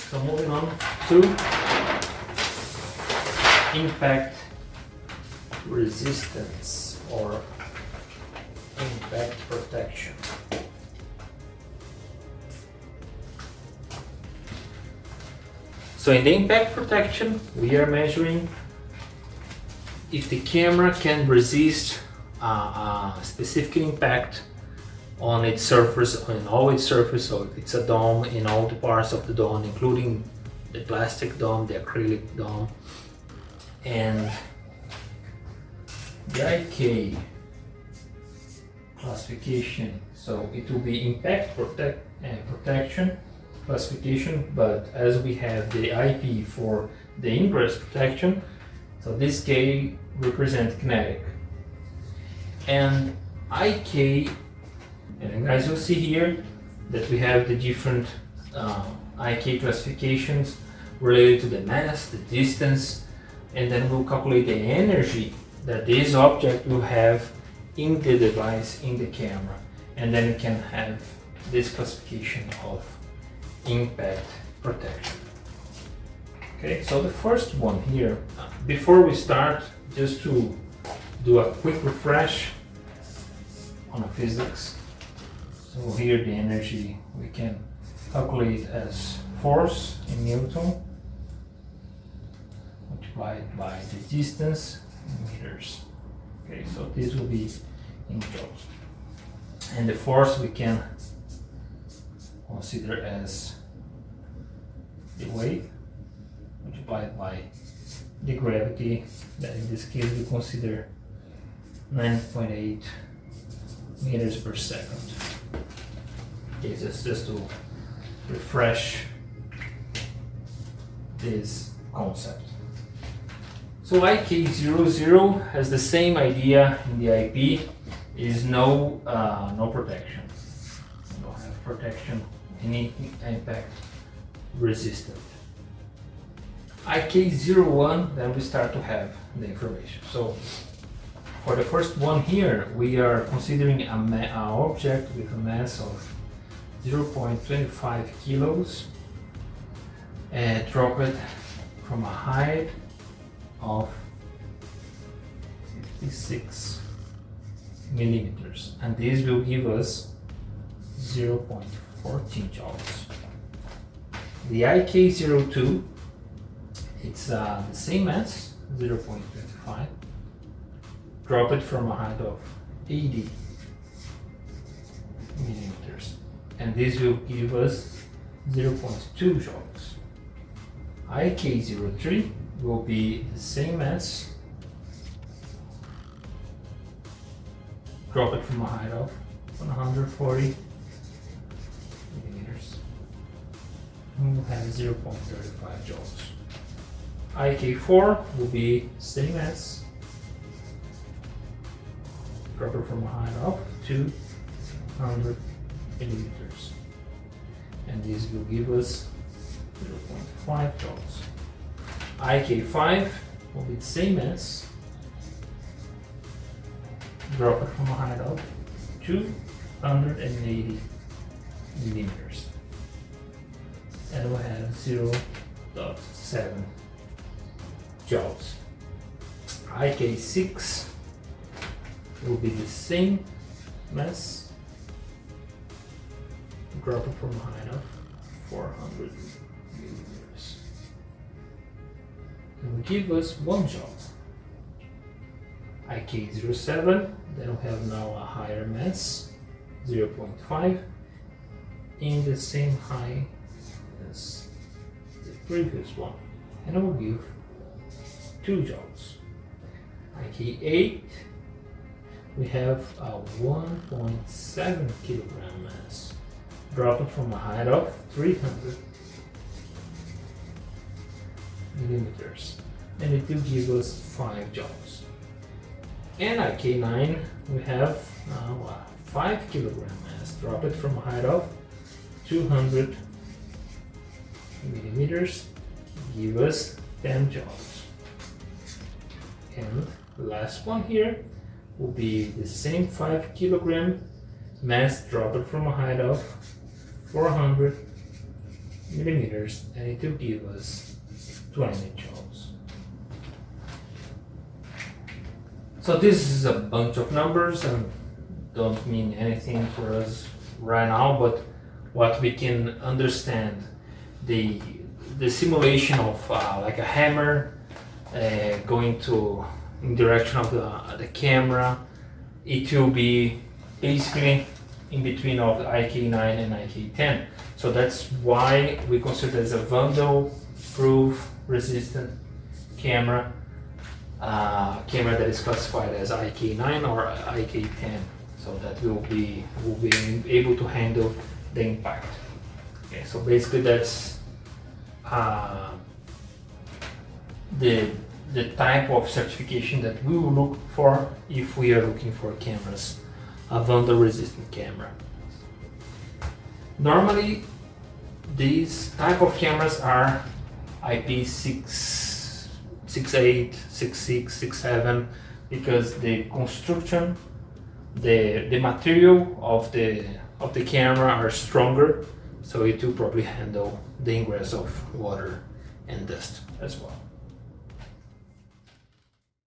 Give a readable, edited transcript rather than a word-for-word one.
So moving on to impact resistance or impact protection. So in the impact protection, we are measuring if the camera can resist a specific impact on its surface, on all its surface. So if it's a dome, in all the parts of the dome, including the plastic dome, the acrylic dome, and the IK classification. So it will be impact protection classification, but as we have the IP for the ingress protection, so this K represents kinetic. And IK, and as you'll see here, that we have the different IK classifications related to the mass, the distance, and then we'll calculate the energy that this object will have in the device, in the camera, and then we can have this classification of impact protection. Okay, so the first one here, before we start, just to do a quick refresh on the physics. So here the energy we can calculate as force in Newton multiplied by the distance in meters. Okay, so this will be in joules. And the force we can consider as the weight multiplied by the gravity, that in this case we consider 9.8 meters per second. Okay, just to refresh this concept. So IK00 has the same idea in the IP, is no protection. You don't have protection, any impact resistant. IK01, then we start to have the information. So for the first one here, we are considering an object with a mass of 0.25 kilos and dropped from a height of 56 millimeters, and this will give us 0.14 joules. The IK02, it's the same mass, 0.25, dropped from a height of 80 millimeters, and this will give us 0.2 joules. IK03 will be the same mass, dropped from a height of 140 millimeters, and we'll have 0.35 joules. IK4 will be same mass, dropped from a height of 200 millimeters, and this will give us 0.5 joules. IK5 will be the same mass, dropped from a height of 280 millimeters, and we'll have 0.7 joules. IK6 will be the same mass, dropped from a height of 400 millimeters, and will give us 1 joule. IK07, then we have now a higher mass, 0.5, in the same height as the previous one, and it will give 2 joules. IK8, we have a 1.7 kilogram mass, dropped from a height of 300 millimeters, and it will give us 5 joules. And IK9, we have a 5 kilogram mass, dropped from a height of 200 millimeters, give us 10 joules. And the last one here will be the same 5 kilogram mass, dropped from a height of 400 millimeters, and it will give us 20 joules. So this is a bunch of numbers and don't mean anything for us right now, but what we can understand, the simulation of like a hammer going in direction of the camera, it will be basically in between of the IK9 and IK10. So that's why we consider it as a vandal-proof resistant camera, camera that is classified as IK9 or IK10. So that will be able to handle the impact. Okay, so basically that's the type of certification that we will look for if we are looking for cameras, a vandal resistant camera. Normally these type of cameras are IP6, 68, 66, 67, because the construction, the material of the camera are stronger, so it will probably handle the ingress of water and dust as well.